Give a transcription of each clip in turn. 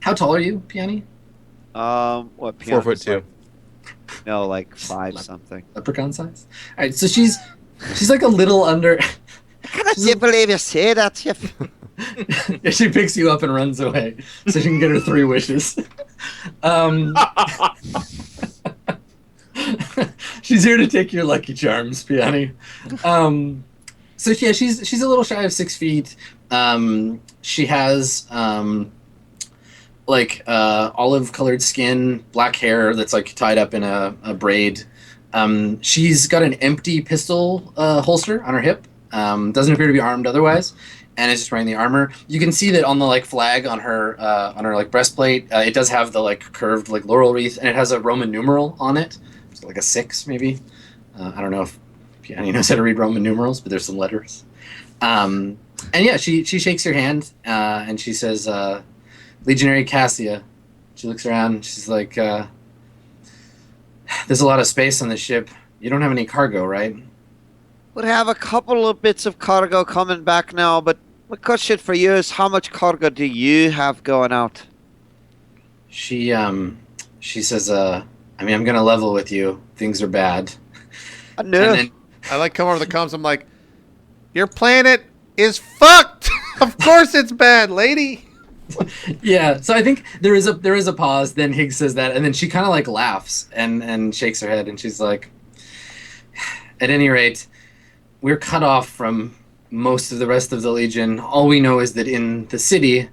How tall are you, Peony? What? 4'2". No, like 5 something. Leprechaun size. All right, so she's like a little under. I can't believe you say that, Geoff. Yeah, she picks you up and runs away, so she can get her 3 wishes. She's here to take your lucky charms, Peony. So yeah, she's a little shy of 6 feet. She has olive-colored skin, black hair that's like tied up in a braid. She's got an empty pistol holster on her hip. Doesn't appear to be armed otherwise, and is just wearing the armor. You can see that on the flag on her breastplate, it does have the curved laurel wreath, and it has a Roman numeral on it, so like a 6 maybe. I don't know if Peony knows how to read Roman numerals, but there's some letters. And yeah, she shakes your hand and she says, "Legionary Cassia." She looks around. She's like, "There's a lot of space on the ship. You don't have any cargo, right?" We have a couple of bits of cargo coming back now, but my question for you is, how much cargo do you have going out? She says, "I'm gonna level with you. Things are bad." I knew. I come over the comms. I'm like, your planet is fucked. Of course it's bad, lady. Yeah, so I think there is a pause. Then Higgs says that, and then she kind of laughs and shakes her head, and she's like, "At any rate, we're cut off from most of the rest of the Legion. All we know is that in the city,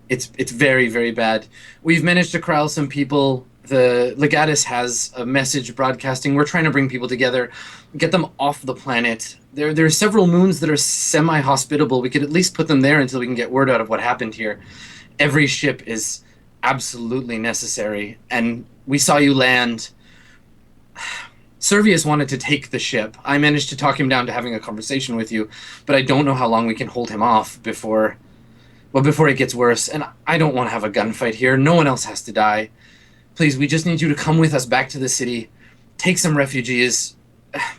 it's very, very bad. We've managed to corral some people. The Legatus has a message broadcasting. We're trying to bring people together, get them off the planet. There are several moons that are semi-hospitable. We could at least put them there until we can get word out of what happened here. Every ship is absolutely necessary. And we saw you land. Servius wanted to take the ship. I managed to talk him down to having a conversation with you, but I don't know how long we can hold him off before it gets worse. And I don't want to have a gunfight here. No one else has to die. Please, we just need you to come with us back to the city, take some refugees.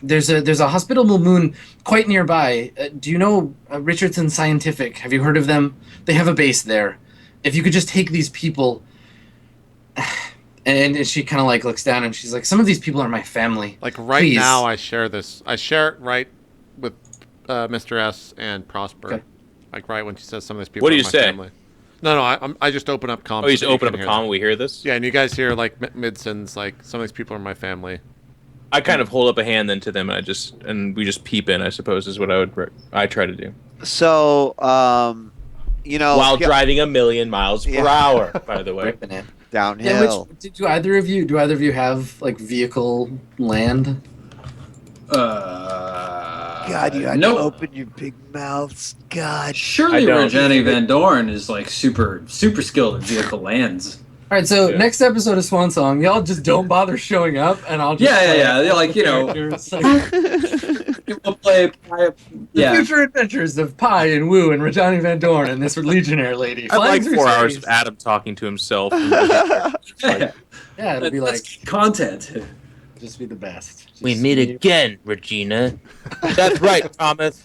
There's a hospitable moon quite nearby. Do you know Richardson Scientific? Have you heard of them? They have a base there. If you could just take these people." And she kind of looks down and she's like, "Some of these people are my family. Right Please." now, I share this. I share it right with Mr. S and Prosper. Okay. Right when she says some of these people What do are you my say? family. No, I just open up comms. Oh, you just so open up can a hear comm. this. We hear this. Yeah, and you guys hear Midson's some of these people are my family. I kind of hold up a hand then to them, and we just peep in. I suppose is what I try to do. So, while driving 1,000,000 miles per hour, by the way. Ripping it. downhill. Yeah, do either of you have vehicle land? God, you had to open your big mouths. God. Surely Rajani Van Dorn is super skilled at vehicle lands. All right, so next episode of Swan Song, y'all just don't bother showing up, and I'll just We'll play. The future adventures of Pi and Wu and Rajani Van Dorn and this legionnaire lady. I'd like 4 hours of Adam talking to himself. Yeah, it'll be content. Just be the best. We meet again, Regina. That's right, Thomas.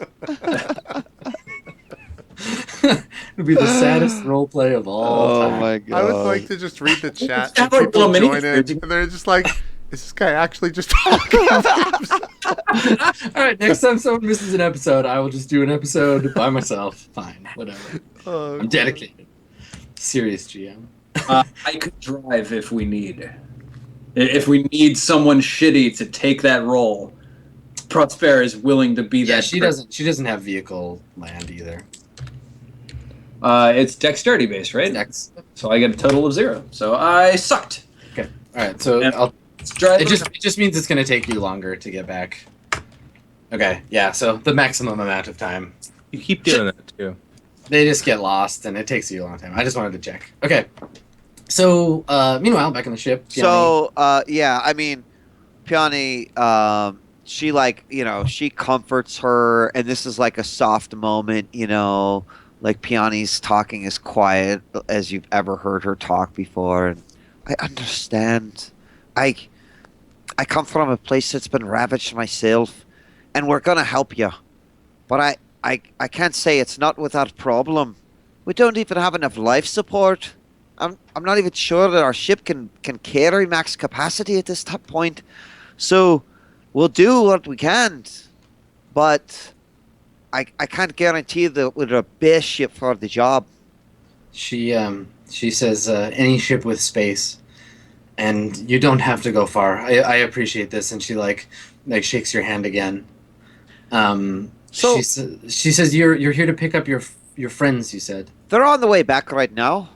It'll be the saddest roleplay of all time. Oh my God. I would like to just read the chat and people join in, and they're just like, is this guy actually just talking about himself? All right, next time someone misses an episode, I will just do an episode by myself. Fine, whatever. I'm dedicated. Serious GM. I could drive if we need. If we need someone shitty to take that role, Prosper is willing to be that. Yeah, she doesn't have vehicle land either. It's dexterity based, right? So I get a total of 0. So I sucked. Okay. All right. So it just means it's going to take you longer to get back. Okay. Yeah. So the maximum amount of time. You keep doing that too. They just get lost, and it takes you a long time. I just wanted to check. Okay. So meanwhile, back in the ship. Peony, she she comforts her, and this is a soft moment, Peony's talking as quiet as you've ever heard her talk before. And I understand. I come from a place that's been ravaged myself, and we're gonna help you. But I can't say it's not without problem. We don't even have enough life support. I'm not even sure that our ship can carry max capacity at this point. So we'll do what we can, but I can't guarantee that we're the best ship for the job. She says any ship with space, and you don't have to go far. I appreciate this, and she like shakes your hand again. So- she says you're here to pick up your friends. You said. They're on the way back right now.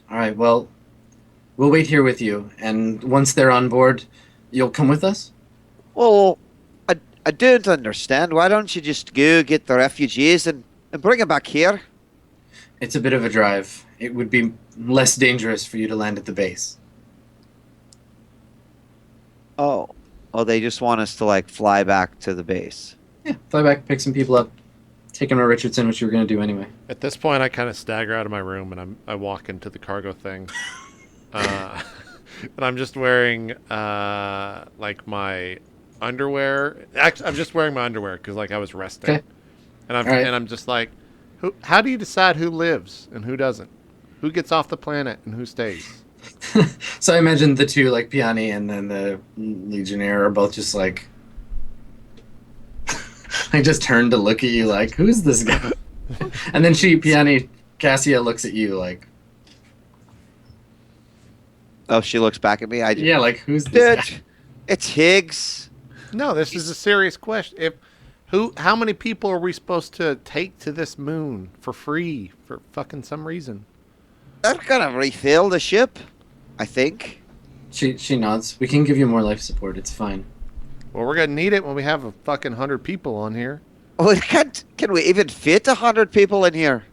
All right. Well, we'll wait here with you, and once they're on board, you'll come with us. Well, I don't understand. Why don't you just go get the refugees and bring them back here? It's a bit of a drive. It would be less dangerous for you to land at the base. Oh, they just want us to like fly back to the base. Yeah, fly back, pick some people up, take them to Richardson, which you were going to do anyway. At this point, I kind of stagger out of my room and I walk into the cargo thing. And I'm just wearing like my underwear. Actually, I'm just wearing my underwear because like I was resting. Okay. And I'm All right. and I'm just like, how do you decide who lives and who doesn't? Who gets off the planet and who stays? So I imagine the two, like Piani and then the legionnaire, are both just like, I just turned to look at you like, who's this guy? And then Piani, Cassia looks at you like, Oh, she looks back at me. yeah, like who's this guy? Dude, it's Higgs. No, this is a serious question. How many people are we supposed to take to this moon for free for fucking some reason? They're gonna refill the ship, I think. She nods. We can give you more life support. It's fine. Well, we're gonna need it when we have a fucking 100 people on here. Oh, can we even fit 100 people in here?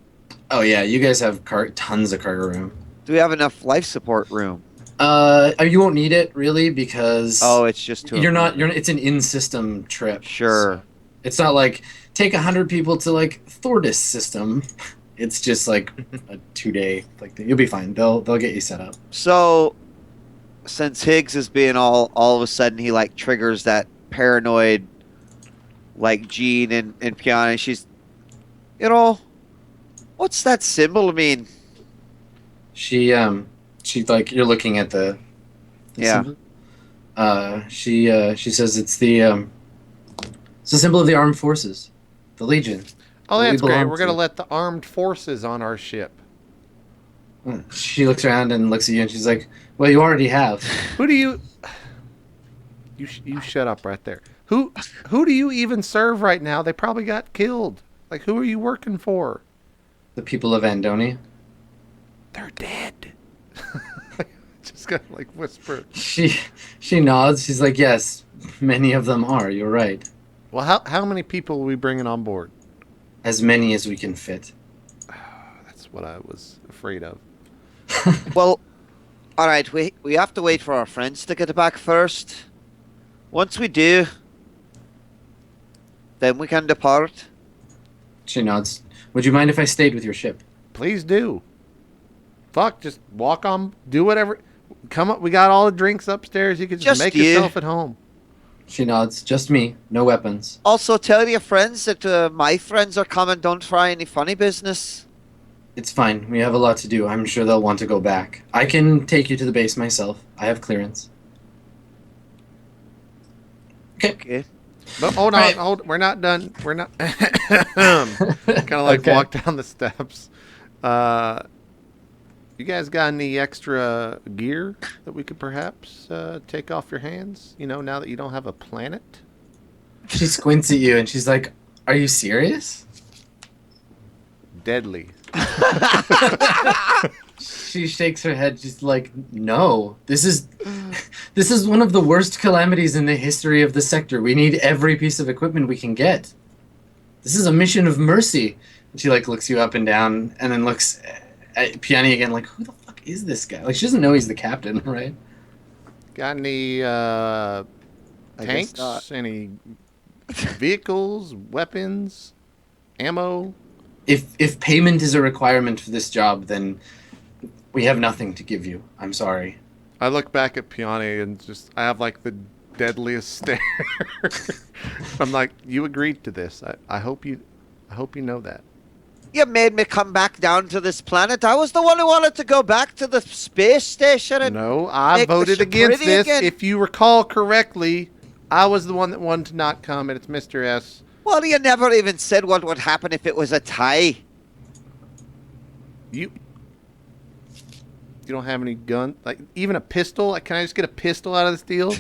Oh yeah, you guys have tons of cargo room. Do we have enough life support room? You won't need it really because Oh, it's just too. it's an in-system trip. Sure. So it's not like take 100 people to like Thordis system. It's just like a 2-day like thing. You'll be fine. They'll get you set up. So, since Higgs is being all of a sudden he like triggers that paranoid like gene in Piana, she's, what's that symbol mean? She like you're looking at the Yeah. symbol. She says it's the symbol of the armed forces, the Legion. Oh, That we that's great. belong We're gonna to. let the armed forces on our ship. She looks around and looks at you and she's like, "Well, you already have." Who do you? You shut up right there. Who do you even serve right now? They probably got killed. Like, who are you working for? The people of Andoni. They're dead. Just gonna like whisper. She nods. She's like, "Yes, many of them are. You're right. Well, how many people are we bringing on board? As many as we can fit." That's what I was afraid of. Well, all right. We have to wait for our friends to get back first. Once we do, then we can depart. She nods. Would you mind if I stayed with your ship? Please do. Fuck, just walk on. Do whatever. Come up. We got all the drinks upstairs. You can just make you. yourself at home. She nods. Just me. No weapons. Also, tell your friends that my friends are coming. Don't try any funny business. It's fine. We have a lot to do. I'm sure they'll want to go back. I can take you to the base myself. I have clearance. Okay. But hold on, Right. hold. We're not done. We're not. Kind of like Okay. walk down the steps. You guys got any extra gear that we could perhaps take off your hands? Now that you don't have a planet. She squints at you and she's like, "Are you serious?" Deadly. She shakes her head, just like, "No, this is one of the worst calamities in the history of the sector. We need every piece of equipment we can get. This is a mission of mercy." And she like looks you up and down, and then looks at Piani again, like, "Who the fuck is this guy?" Like she doesn't know he's the captain, right? Got any I guess tanks? not. Any vehicles? Weapons? Ammo? If payment is a requirement for this job, then we have nothing to give you. I'm sorry. I look back at Piani and I have like the deadliest stare. I'm like, you agreed to this. I hope you know that. You made me come back down to this planet. I was the one who wanted to go back to the space station. And No, I make the voted ship against pretty this. again. If you recall correctly, I was the one that wanted to not come, and it's Mr. S. Well, you never even said what would happen if it was a tie. You don't have any gun, like even a pistol? Like, can I just get a pistol out of this deal?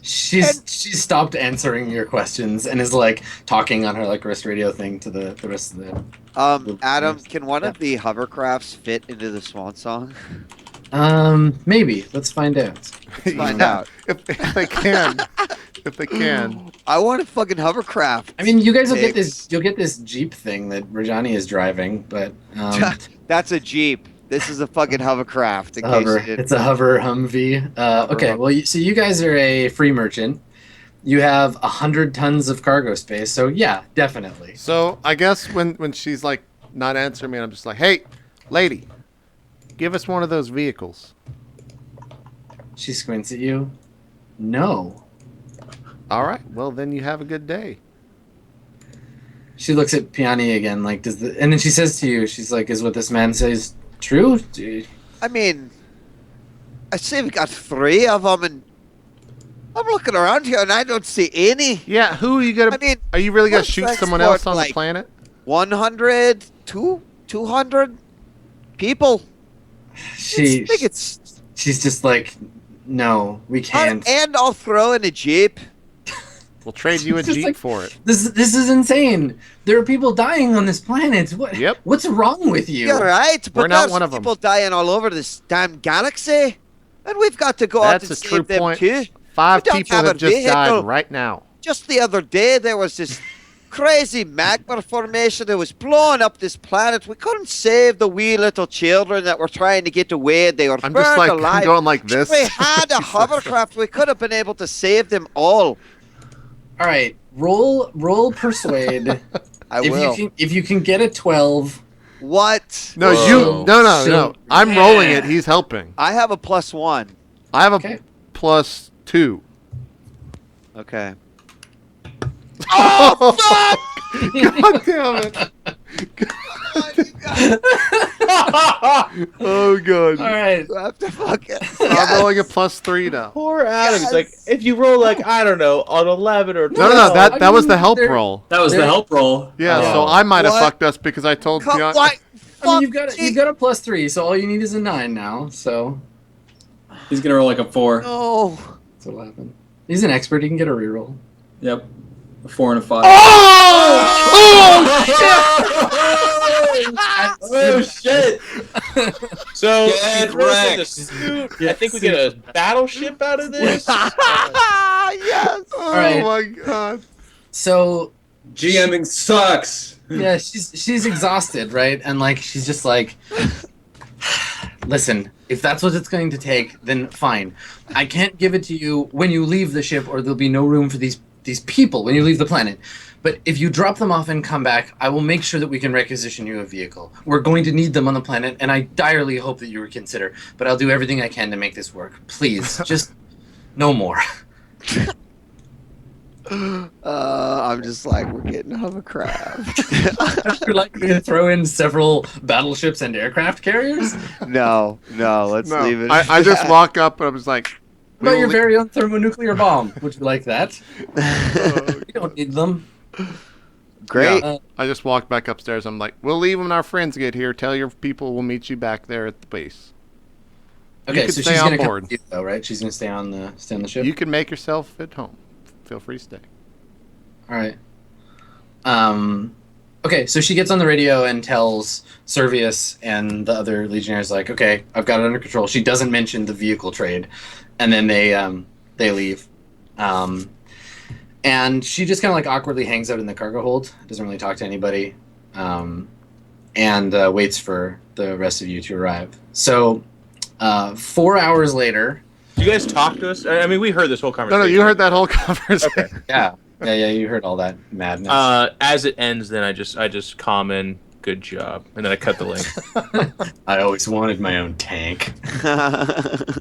She's stopped answering your questions and is like talking on her like wrist radio thing to the rest of the. Adam, can one of the hovercrafts fit into the Swan Song? Maybe. Let's find out. Let's find out. If they can. If they can. I want a fucking hovercraft. I mean, you guys will get this. You'll get this Jeep thing that Rajani is driving, but That's a Jeep. This is a fucking hovercraft. hover. It's a hover Humvee. Okay, well, so you guys are a free merchant. You have 100 tons of cargo space, so yeah, definitely. So I guess when she's like not answering me, I'm just like, hey, lady, give us one of those vehicles. She squints at you. No. All right. Well, then you have a good day. She looks at Piani again, like, and then she says to you, she's like, is what this man says true? I mean, I say we got 3 of them, and I'm looking around here and I don't see any. Yeah. Who are you gonna? I mean, are you really gonna what's shoot that someone sport else on like? the planet? 100, 200 people. She, I think it's. she's just like, no, we can't. And I'll throw in a Jeep. We'll trade you a It's just Jeep like- for it. This is insane. There are people dying on this planet. What? Yep. What's wrong with you? You're right, but We're not there's one of 'em. people dying all over this damn galaxy, and we've got to go out That's and a true save them point. too. 5 We don't people have have a just vehicle. died right now. Just the other day, there was this crazy magma formation that was blowing up this planet. We couldn't save the wee little children that were trying to get away. They were I'm burned just like alive. going like this. If we had a hovercraft, we could have been able to save them all. All right, roll persuade. I will. If you can get a 12. What? No, Whoa. no. I'm rolling it. He's helping. I have a +1. I have a Okay. +2. Okay. Oh, fuck! God damn it. Oh, God. All right. I have to fuck it. I'm rolling a +3 now. Poor Adam. It's like, if you roll like, I don't know, an 11 or 12. No. That I was mean, the help there- roll. That was the help roll. Yeah, Oh. so I might have What? fucked us because I told Pion. Why? I mean, you've got a +3, so all you need is a 9 now. So He's gonna roll like a 4. No. that's what'll happen. He's an expert. He can get a reroll. Yep. A 4 and a 5. Oh! Oh shit! So Get he throws in the wrecked. suit. I think we get a battleship out of this. Yes. Oh, right. my God. So GMing sucks. yeah, she's exhausted, right? And like she's just like, listen, if that's what it's going to take, then fine. I can't give it to you when you leave the ship, or there'll be no room for these people when you leave the planet. But if you drop them off and come back, I will make sure that we can requisition you a vehicle. We're going to need them on the planet, and I direly hope that you reconsider. But I'll do everything I can to make this work. Please, just no more. I'm just like, we're getting hovercraft. Would like me to throw in several battleships and aircraft carriers? no, let's No, leave it. I just walk up and I was like, What about your we'll very own thermonuclear bomb? Would you like that? We don't need them. Great. I just walked back upstairs. I'm like, we'll leave when our friends get here. Tell your people we'll meet you back there at the base. Okay, can so stay she's on gonna come board. with you, though, right? She's gonna stay on the ship. You can make yourself at home. Feel free to stay. All right. Okay, so she gets on the radio and tells Servius and the other Legionnaires, like, okay, I've got it under control. She doesn't mention the vehicle trade, and then they leave. And she just kind of like awkwardly hangs out in the cargo hold, doesn't really talk to anybody, and waits for the rest of you to arrive. So 4 hours later, Do you guys talk to us? I mean, we heard this whole conversation. No, you heard that whole conversation. yeah, you heard all that madness. As it ends, then I just comment, good job, and then I cut the link. I always wanted my own tank.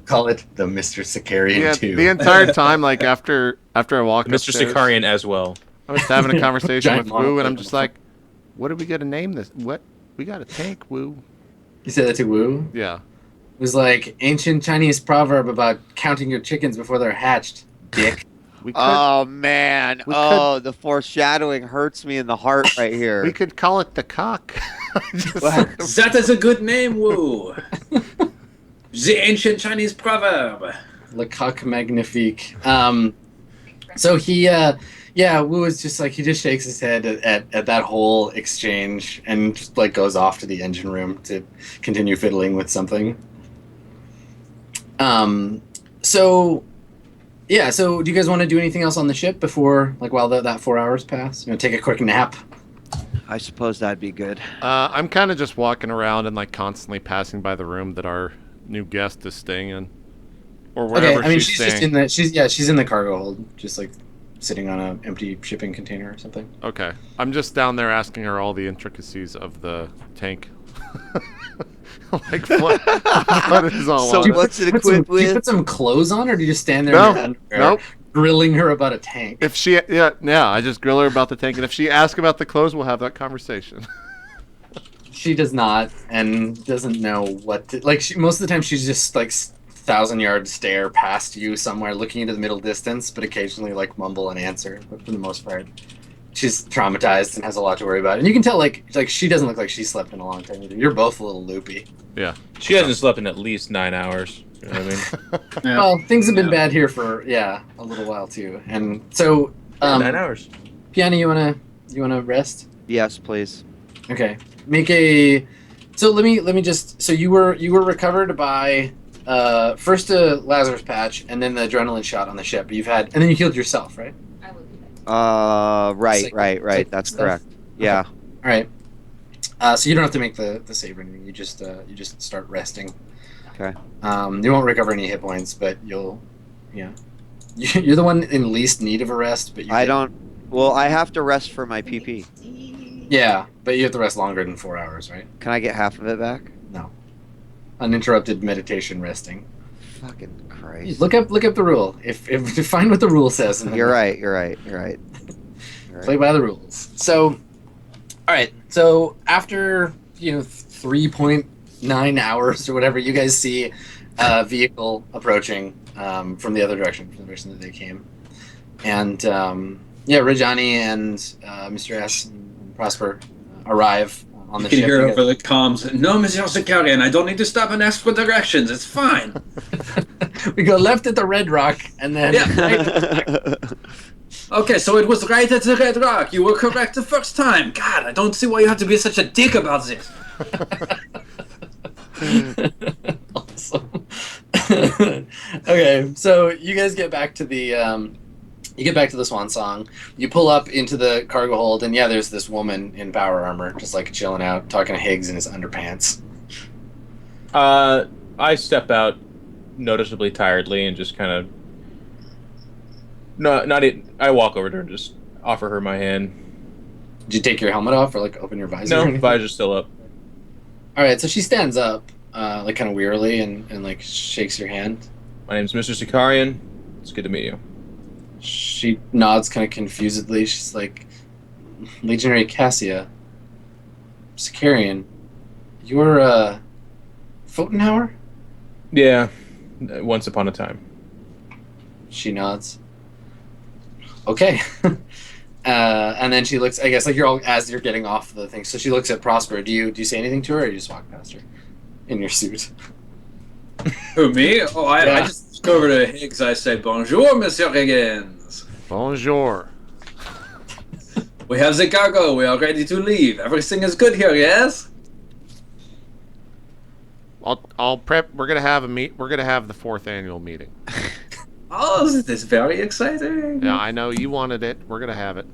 Call it the Mr. Sicarian Yeah, 2. the entire time, like after I walked Mr. upstairs, Sicarian as well. I was having a conversation Giant with Wu, and I'm monolith. just like, What are we gonna name this? What we got a tank? Woo. You said that to Wu? Yeah. It was like ancient Chinese proverb about counting your chickens before they're hatched, dick. We could Oh man! we The foreshadowing hurts me in the heart right here. we could call it the cock. What? That is a good name, Wu. The ancient Chinese proverb. Le coq magnifique. So he, Wu is just like, he just shakes his head at that whole exchange and just like goes off to the engine room to continue fiddling with something. So do you guys want to do anything else on the ship before, like, while that 4 hours pass? Take a quick nap? I suppose that'd be good. I'm kind of just walking around and like constantly passing by the room that our new guest is staying in, or wherever she's she's staying. just she's in the cargo hold, just like sitting on an empty shipping container or something. Okay, I'm just down there asking her all the intricacies of the tank. Like what is all So on it? what's it Do equipped you with? put some clothes on, or do you just stand there No, in your underwear, nope. grilling her about a tank? If she, I just grill her about the tank, and if she asks about the clothes, we'll have that conversation. She does not, and doesn't know what to, like. Most of the time, she's just like 1,000-yard stare past you somewhere, looking into the middle distance, but occasionally like mumble and answer. But for the most part, she's traumatized and has a lot to worry about. And you can tell like she doesn't look like she slept in a long time either. You're both a little loopy. Yeah. She hasn't slept in at least 9 hours. You know what I mean? Yeah. Well, things have been bad here for a little while too. And so, 9 hours. Piana, you wanna rest? Yes, please. Okay. Make a. So let me just. So you were recovered by first a Lazarus patch and then the adrenaline shot on the ship. And then you healed yourself, right? I will do that. Right. That's Stuff? correct. Yeah. All right. So you don't have to make the save or anything. You just start resting. Okay. You won't recover any hit points, but you're the one in least need of a rest. But I don't. Well, I have to rest for my PP. Yeah, but you have to rest longer than 4 hours, right? Can I get half of it back? No. Uninterrupted meditation resting. Fucking Christ. Look up the rule. If find what the rule says. And then You're right. Play by the rules. So, all right. So after 3.9 hours or whatever, you guys see a vehicle approaching from the other direction, from the direction that they came, and Rajani and Mr. S and Prosper arrive on the You can ship. hear over the comms, "No, Monsieur Zakarian, I don't need to stop and ask for directions. It's fine." We go left at the Red Rock, and then Okay, so it was right at the Red Rock. You were correct the first time. God, I don't see why you have to be such a dick about this. Awesome. Okay, so you guys get back to the Swan Song. You pull up into the cargo hold, and there's this woman in power armor, just like chilling out, talking to Higgs in his underpants. I step out noticeably tiredly and just kind of I walk over to her and just offer her my hand. Did you take your helmet off or like open your visor? or No, anything? visor's still up. All right, so she stands up, like kind of wearily, and like shakes your hand. My name's Mr. Zakarian. It's good to meet you. She nods kind of confusedly. She's like, Legionary Cassia, Zakarian, you're Pfotenhauer? Yeah, once upon a time. She nods. Okay. And then she looks, I guess, like as you're getting off the thing. So she looks at Prosper. Do you say anything to her, or you just walk past her in your suit? Who, me? Oh, I just go over to Higgs. I say, "Bonjour, Monsieur Higgins. Bonjour. We have the cargo. We are ready to leave. Everything is good here, yes?" I'll prep. We're gonna have We're gonna have the 4th annual meeting. Oh, this is very exciting. Yeah, I know you wanted it. We're gonna have it.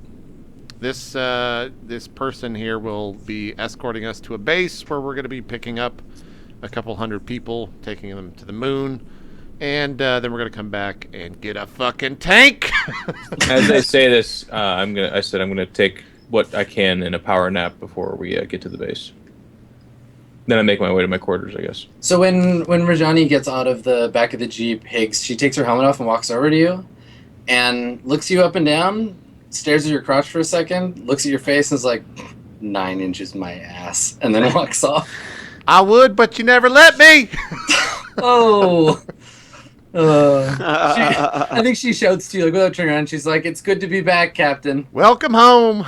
This person here will be escorting us to a base where we're gonna be picking up a couple hundred people, taking them to the moon, and then we're gonna come back and get a fucking tank. As I say this, I'm gonna take what I can in a power nap before we get to the base. Then I make my way to my quarters, I guess. So when Rajani gets out of the back of the Jeep, Higgs, she takes her helmet off and walks over to you and looks you up and down, stares at your crotch for a second, looks at your face and is like, 9 inches my ass, and then walks off. I would, but you never let me. Oh. I think she shouts to you like without turning around. She's like, "It's good to be back, Captain." Welcome home.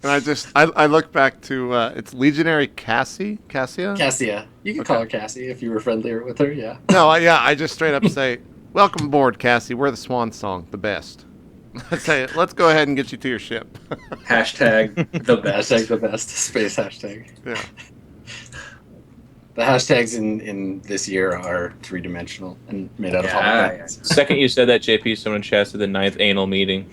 And I look back to it's Legionary Cassia. Cassia. You can call her Cassie if you were friendlier with her. Yeah. No, I just straight up say, "Welcome aboard, Cassie. We're the Swan Song, the best." I say, "Let's go ahead and get you to your ship." Hashtag the best. Hashtag the best. Space hashtag. Yeah. The hashtags in this year are 3-dimensional and made out of holograms. Second you said that, JP, someone chatted the 9th anal meeting.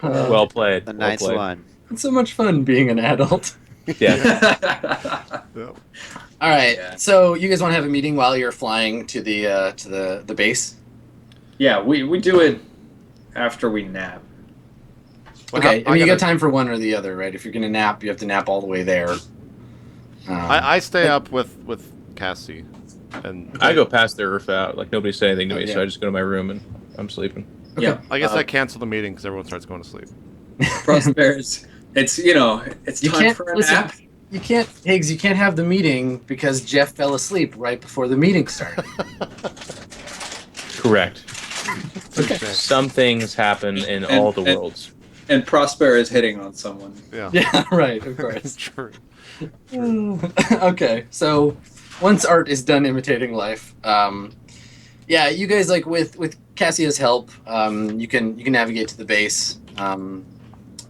Well played. The ninth one. It's so much fun being an adult. Yeah. Yep. All right. Yeah. So you guys want to have a meeting while you're flying to the base? Yeah, we do it after we nap. Well, Okay. I You gotta- got time for one or the other, right? If you're gonna nap, you have to nap all the way there. I stay up with Cassie, and I go past their roof out. Like, nobody said anything to me, yeah. so I just go to my room and I'm sleeping. Okay. Yeah, I guess I cancel the meeting because everyone starts going to sleep. Prosperous. It's it's You time can't for a listen. nap. You can't, Higgs. You can't have the meeting because Geoff fell asleep right before the meeting started. Correct. Okay. Some things happen in all the worlds. And Prosper is hitting on someone. Yeah. Yeah. Right. Of course. True. Okay, so once Art is done imitating life, yeah, you guys like with Cassia's help, you can navigate to the base.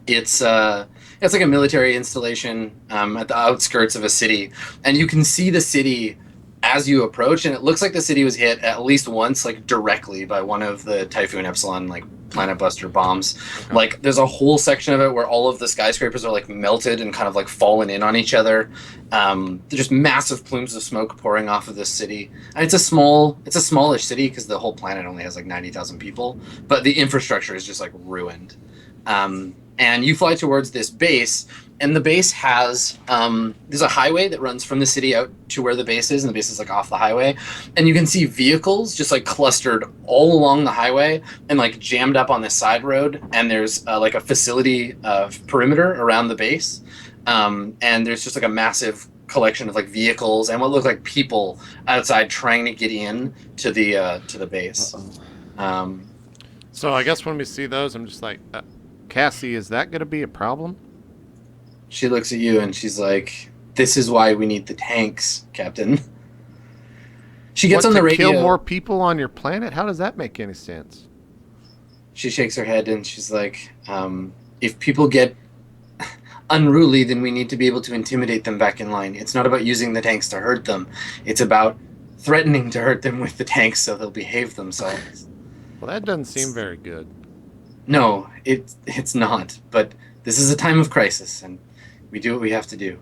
It's like a military installation at the outskirts of a city, and you can see the city as you approach, and it looks like the city was hit at least once, like directly by one of the Typhoon Epsilon like planet buster bombs. Okay. Like there's a whole section of it where all of the skyscrapers are like melted and kind of like fallen in on each other. There's just massive plumes of smoke pouring off of this city. And it's a smallish city because the whole planet only has like 90,000 people, but the infrastructure is just like ruined. And you fly towards this base, and the base has there's a highway that runs from the city out to where the base is, and the base is like off the highway, and you can see vehicles just like clustered all along the highway and like jammed up on this side road, and there's like a facility perimeter around the base, and there's just like a massive collection of like vehicles and what look like people outside trying to get in to the base. So I guess when we see those, I'm just like, Cassie, is that going to be a problem? She looks at you and she's like, "This is why we need the tanks, Captain." She gets What, on the to radio. kill more people on your planet? How does that make any sense? She shakes her head and she's like, "If people get unruly, then we need to be able to intimidate them back in line. It's not about using the tanks to hurt them. It's about threatening to hurt them with the tanks so they'll behave themselves." Well, that doesn't seem very good. No, it's not. But this is a time of crisis, and we do what we have to do.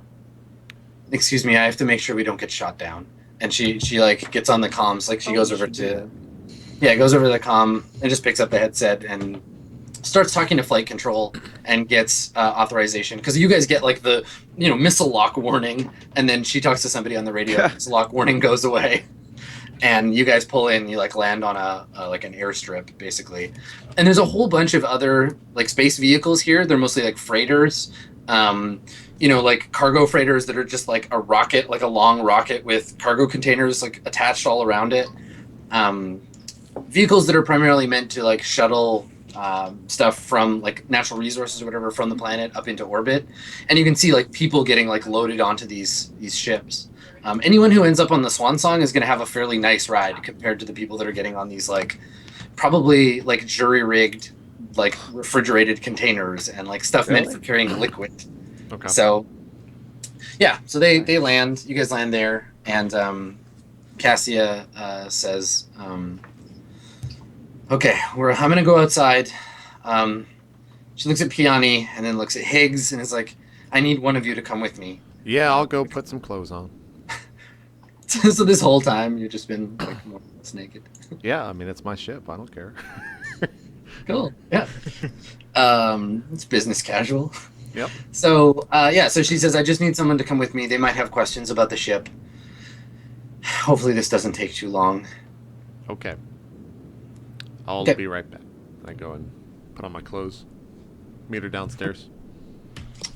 Excuse me, I have to make sure we don't get shot down. And she like gets on the comms, like she goes over to the comm and just picks up the headset and starts talking to flight control and gets authorization, because you guys get like the missile lock warning, and then she talks to somebody on the radio. Missile lock warning goes away, and you guys pull in. You like land on a like an airstrip basically, and there's a whole bunch of other like space vehicles here. They're mostly like freighters. Like cargo freighters that are just like a rocket, like a long rocket with cargo containers like attached all around it. Vehicles that are primarily meant to like shuttle stuff from like natural resources or whatever from the planet up into orbit. And you can see like people getting like loaded onto these ships. Anyone who ends up on the Swan Song is going to have a fairly nice ride compared to the people that are getting on these like probably like jury-rigged like refrigerated containers and like stuff meant for carrying liquid. Okay. So yeah, so they land. You guys land there, and Cassia says, "Okay, I'm gonna go outside." She looks at Piani and then looks at Higgs and is like, "I need one of you to come with me." Yeah, I'll go put some clothes on. So this whole time you've just been like more or less naked. Yeah, I mean, it's my ship. I don't care. Cool. Yeah. It's business casual. Yep. So so she says, "I just need someone to come with me. They might have questions about the ship. Hopefully this doesn't take too long." Okay. I'll Okay. be right back. I go and put on my clothes. meet her downstairs.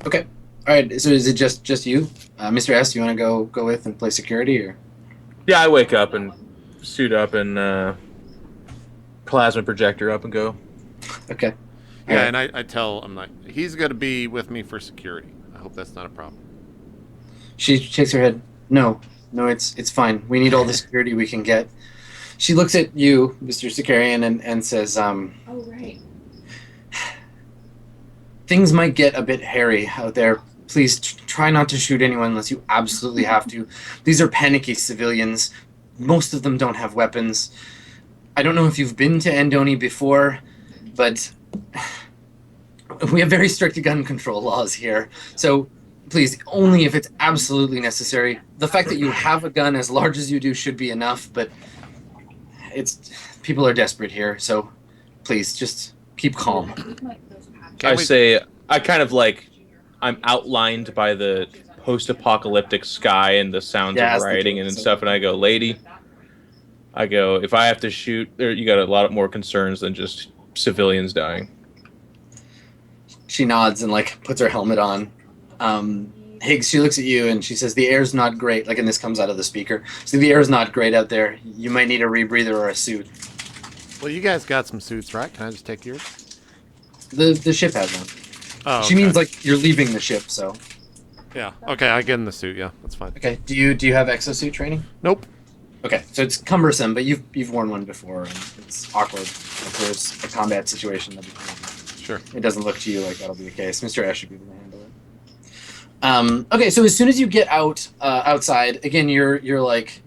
Okay. All right. So is it just you, Mr. S? You want to go with and play security, or? Yeah, I wake up and suit up and plasma projector up and go. Okay. Yeah, All right. and I tell him like he's gonna be with me for security. I hope that's not a problem. She shakes her head. No, it's fine. We need all the security we can get. She looks at you, Mr. Sicarian, and says, Oh, right. things might get a bit hairy out there. Please try not to shoot anyone unless you absolutely have to. These are panicky civilians. Most of them don't have weapons. I don't know if you've been to Andoni before, but we have very strict gun control laws here. So please, only if it's absolutely necessary. The fact that you have a gun as large as you do should be enough, but people are desperate here, so please just keep calm. I kind of like, I'm outlined by the post-apocalyptic sky and the sounds of writing and stuff, and I go, lady, if I have to shoot, you got a lot more concerns than just civilians dying. She nods and like puts her helmet on. Higgs, she looks at you and she says, the air's not great. Like, and this comes out of the speaker. So the air's not great out there. You might need a rebreather or a suit. Well, you guys got some suits, right? Can I just take yours? The ship has one. Oh, She means like you're leaving the ship, so. Yeah. Okay, I get in the suit. Yeah, that's fine. Okay. Do you have exosuit training? Nope. Okay, so it's cumbersome, but you've worn one before, and it's awkward if there's a combat situation. That'd be fine. Sure. It doesn't look to you like that'll be the case. Mr. S should be able to handle it. Okay, so as soon as you get outside, again, you're like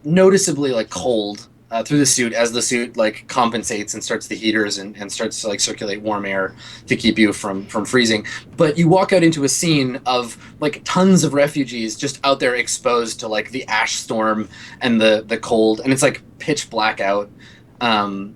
noticeably like cold through the suit as the suit like compensates and starts the heaters and starts to like circulate warm air to keep you from freezing. But you walk out into a scene of like tons of refugees just out there exposed to like the ash storm and the cold, and it's like pitch black out.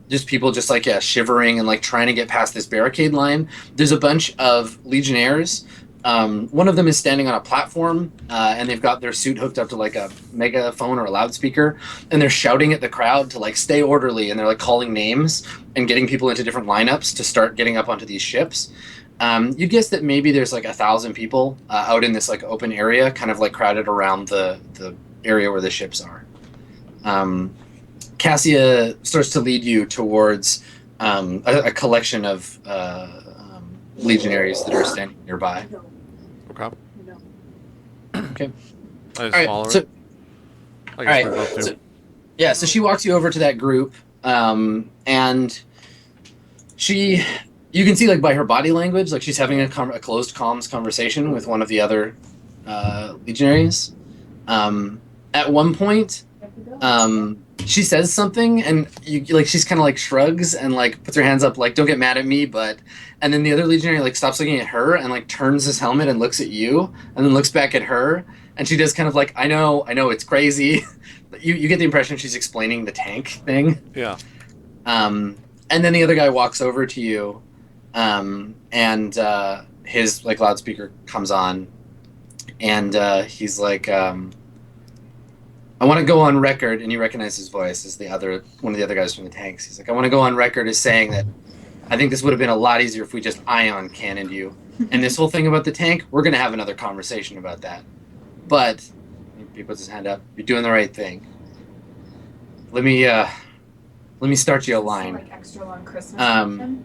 Just people just like shivering and like trying to get past this barricade line. There's a bunch of legionnaires. One of them is standing on a platform, and they've got their suit hooked up to like a megaphone or a loudspeaker, and they're shouting at the crowd to like stay orderly, and they're like calling names and getting people into different lineups to start getting up onto these ships. You'd guess that maybe there's like 1,000 people out in this like open area, kind of like crowded around the area where the ships are. Cassia starts to lead you towards a collection of legionaries that are standing nearby. Okay. Okay. I just follow her. So, I guess we're both too. So she walks you over to that group, and you can see like by her body language, like she's having a closed comms conversation with one of the other legionaries. At one point, she says something, and you like she's kind of like shrugs and like puts her hands up, like don't get mad at me, but. And then the other legionary like stops looking at her and like turns his helmet and looks at you, and then looks back at her, and she does kind of like I know it's crazy. You get the impression she's explaining the tank thing. Yeah. And then the other guy walks over to you, and his like loudspeaker comes on, and he's like, I want to go on record, and you recognize his voice as one of the other guys from the tanks. He's like, I want to go on record as saying that I think this would have been a lot easier if we just ion cannoned you. And this whole thing about the tank, we're going to have another conversation about that. But, he puts his hand up, you're doing the right thing. Let me start you a line. Like extra long Christmas.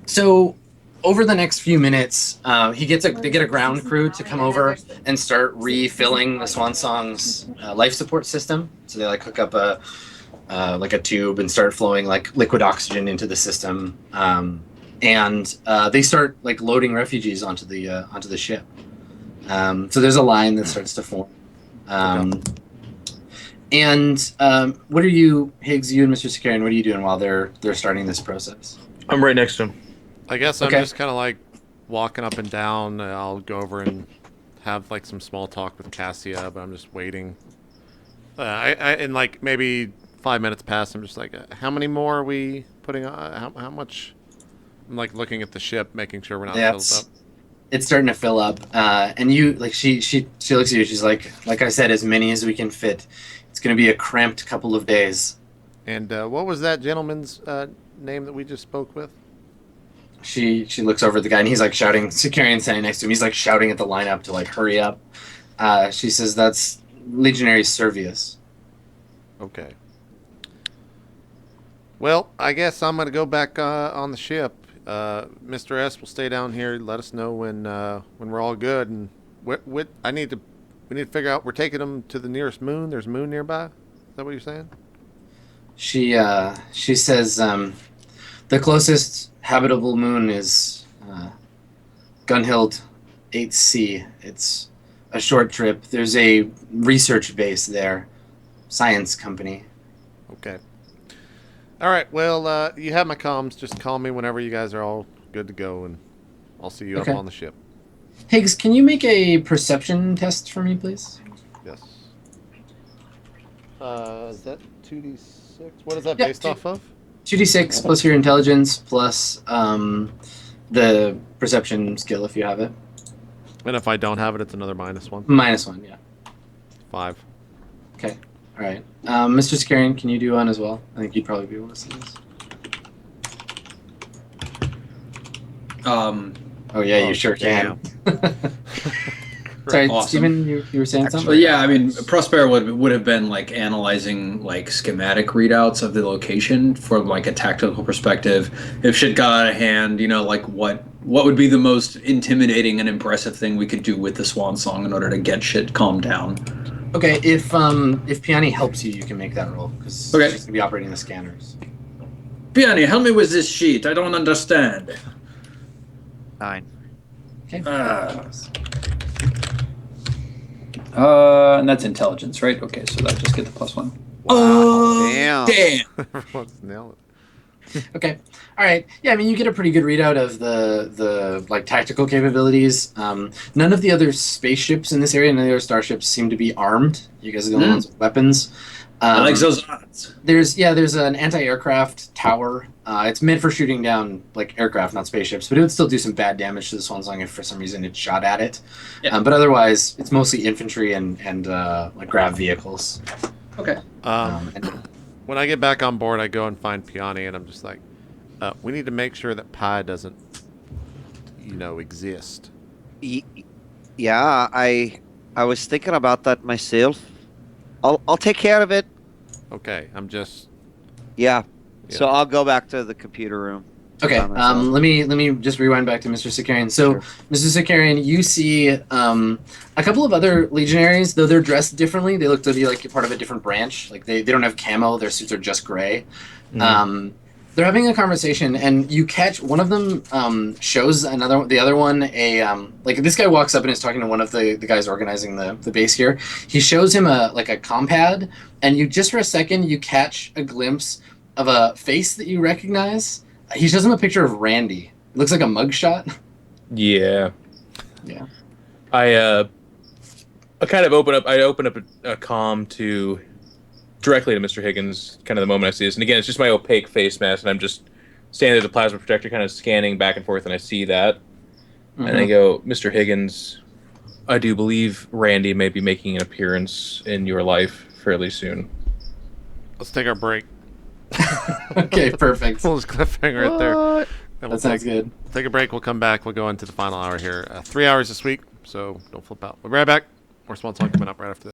So, over the next few minutes, they get a ground crew to come over and start refilling the Swan Song's life support system. So they like hook up a tube and start flowing like liquid oxygen into the system, and they start like loading refugees onto the ship. So there's a line that starts to form. And what are you, Higgs? You and Mr. Sicarian, what are you doing while they're starting this process? I'm right next to him. I guess I'm just kind of like walking up and down. I'll go over and have like some small talk with Cassia, but I'm just waiting. And like maybe 5 minutes pass. I'm just like, how many more are we putting on? How much? I'm like looking at the ship, making sure we're not filled up. It's starting to fill up, and you like she looks at you. She's like I said, as many as we can fit. It's going to be a cramped couple of days. And what was that gentleman's name that we just spoke with? she looks over at the guy, and he's like shouting. Sicarian standing next to him. He's like shouting at the lineup to like hurry up. She says, "That's Legionary Servius." Okay. Well, I guess I'm gonna go back on the ship. Mr. S will stay down here. Let us know when we're all good. And we need to figure out. We're taking them to the nearest moon. There's a moon nearby. Is that what you're saying? She says the closest habitable moon is Gunhild 8C. It's a short trip. There's a research base there, science company. Okay. All right. Well, you have my comms. Just call me whenever you guys are all good to go, and I'll see you up on the ship. Higgs, can you make a perception test for me, please? Yes. Is that 2d6? What is that based off of? 2d6 plus your intelligence plus the perception skill if you have it. And if I don't have it, it's another -1? -1, yeah. 5. Okay. All right. Mr. Sicarian, can you do one as well? I think you'd probably be able to see this. Oh, yeah, you sure can. Sorry, Awesome. Steven, you were saying something? But yeah, I mean, Prosper would have been like analyzing like schematic readouts of the location from like a tactical perspective. If shit got out of hand, you know, like what would be the most intimidating and impressive thing we could do with the Swan Song in order to get shit calmed down. Okay, if Piani helps you, you can make that roll because she's going to be operating the scanners. Piani, help me with this sheet. I don't understand. 9. Okay. And that's intelligence, right? Okay, so that just get the +1. Wow. Damn. Everyone's nailed it. Okay. All right. Yeah, I mean, you get a pretty good readout of the like tactical capabilities. None of the other spaceships in this area, none of the other starships seem to be armed. You guys are the only ones with weapons. I like those odds. There's an anti-aircraft tower. It's meant for shooting down like aircraft, not spaceships, but it would still do some bad damage to the Swan Song if for some reason it shot at it. Yeah. But otherwise, it's mostly infantry and like grav vehicles. Okay. When I get back on board, I go and find Piani, and I'm just like, we need to make sure that Pi doesn't, exist. Yeah, I was thinking about that myself. I'll take care of it. Okay, I'm just... Yeah. So I'll go back to the computer room. Okay, let me just rewind back to Mr. Sicarian. So, sure. Mr. Sicarian, you see a couple of other legionaries, though they're dressed differently. They look to be like part of a different branch. Like they don't have camo. Their suits are just gray. Mm. They're having a conversation, and you catch one of them shows the other one like this guy walks up and is talking to one of the guys organizing the base here. He shows him a compad, and you just for a second you catch a glimpse of a face that you recognize. He shows him a picture of Randy. It looks like a mugshot. Yeah. Yeah. I kind of open up a comm to directly to Mr. Higgins kind of the moment I see this. And again, it's just my opaque face mask, and I'm just standing at the plasma projector kind of scanning back and forth, and I see that. Mm-hmm. And I go, Mr. Higgins, I do believe Randy may be making an appearance in your life fairly soon. Let's take our break. Okay, perfect. We'll just cliffhanger right there. That sounds good. Take a break. We'll come back. We'll go into the final hour here. 3 hours this week, so don't flip out. We'll be right back. More Swan Song coming up right after this.